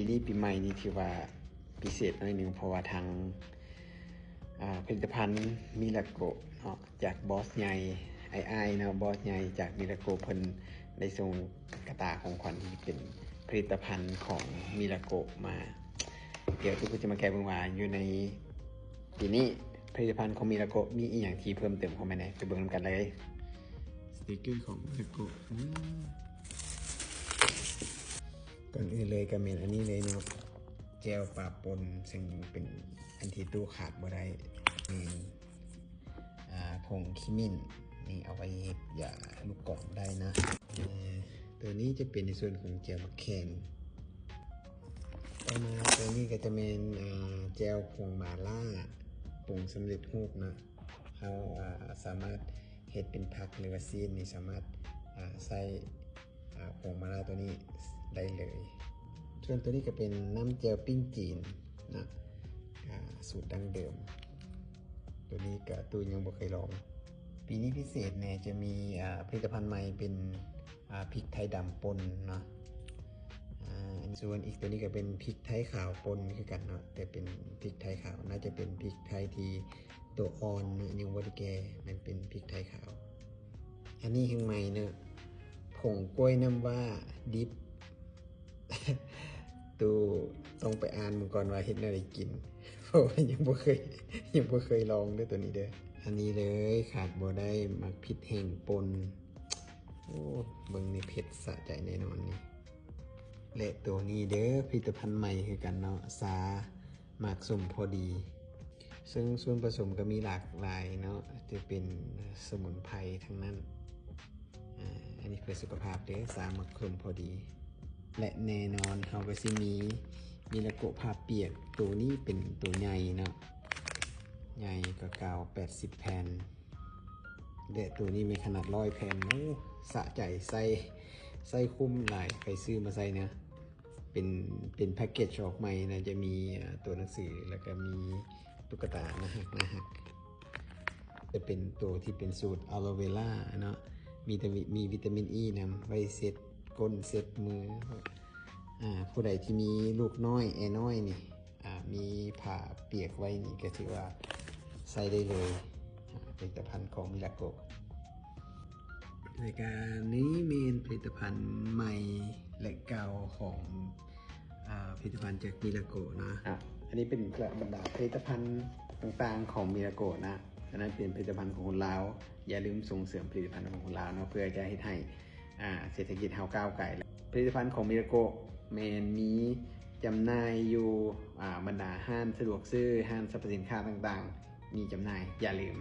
ปีนี้ปีใหม่นี่ถือว่าพิเศษหน่อยหนึ่งเพราะว่าทางผลิตภัณฑ์มิลาโกะเนาะจากบอสใหญ่ไอ้เนาะบอสใหญ่จากมิลาโกะเพิ่นได้ส่งกระตาของขวัญที่เป็นผลิตภัณฑ์ของมิลาโกะมาเดี๋ยวทุกคนจะมาแก้เบิ่งว่าอยู่ในปีนี้ผลิตภัณฑ์ของมิลาโกะมีอีกอย่างที่เพิ่มเติมเข้ามาไหนไปเบิ่งกันเลยสติกเกอร์ของมิลาโกะก่อนอื่นเลยก็เป็นอันนี้เลยเนาะแจวปะปนซึ่งเป็นอันที่ตู้ขาดบ่ได้ผงคิมินนี่เอาไว้อย่าลูกกล่องได้นะตัวนี้จะเป็นในส่วนของแจวมะแขงต่อมาตัวนี้ก็จะเป็นแจวผงมาล่าปรุงสำเร็จรูปนะเราสามารถเฮ็ดเป็นผักหรือว่าซีนนี่สามารถใส่ผงมาล่าตัวนี้ได้เลยส่วนตัวนี้ก็เป็นน้ำแจวปิ้งจีนนะสูตรดั้งเดิมตัวนี้ก็ตูยังบ่เคยลองปีนี้พิเศษเนี่ยจะมีผลิตภัณฑ์ใหม่เป็นพริกไทยดำป่นเนาะส่วนอีกตัวนี้ก็เป็นพริกไทยขาวป่นคือกันเนาะแต่เป็นพริกไทยขาวน่าจะเป็นพริกไทยที่ตัวอ่อนนะยังบ่ได้แก่มันเป็นพริกไทยขาวอันนี้แห่งใหม่เนาะผงกล้วยน้ำว้าดิบตูต้องไปอ่านมันก่อนว่าเฮ็ดอะไรกินเพราะว่ายังบ่เคยลองด้วยตัวนี้เด้ออันนี้เลยขาดบ่ได้มักพริกแห้งป่นโอ้เบิ่งนี่เผ็ดสะใจแน่นอนนี่และตัวนี้เด้อผลิตภัณฑ์ใหม่คือกันเนาะสาหมากส้มพอดีซึ่งส่วนผสมก็มีหลากหลายเนาะจะเป็นสมุนไพรทั้งนั้นอันนี้เพื่อสุขภาพเด้อสาหมากส้มพอดีและแน่นอนเขาก็สิมีมิลาโกะผ้าเปียกตัวนี้เป็นตัวใหญ่เนาะใหญ่กว่าเก่า80 แผ่นเด็ดตัวนี้มีขนาด100 แผ่นโอ้สะใจใส่คุ้มหลายใครซื้อมาใส่เนี่ยเป็นแพ็กเกจออกใหม่นะจะมีตัวหนังสือแล้วก็มีตุ๊กตานะฮะจะเป็นตัวที่เป็นสูตรอะโลเวล่าเนาะมีวิตามินอีนำไว้เซ็ตก้นเซ็ตมือผู้ใดที่มีลูกน้อยน้อยนี่มีผ้าเปียกไว้นี่ก็ถือว่าใส่ได้เลยผลิตภัณฑ์ของมิลาโกะรายการนี้เป็นผลิตภัณฑ์ใหม่และเก่าของผลิตภัณฑ์จากมิลาโกะนะอันนี้เป็นบรรดาผลิตภัณฑ์ต่างๆของมิลาโกะนะอันนั้นเป็นผลิตภัณฑ์ของคนลาวอย่าลืมส่งเสริมผลิตภัณฑ์ของคนลาวเนาะเพื่อจะให้เศรษฐกิจเฮาก้าวไกลผลิตภัณฑ์ของมิลาโกะมีจำหน่ายอยู่บรรดาห้างสะดวกซื้อห้างสรรพสินค้าต่างๆมีจำหน่ายอย่าลืม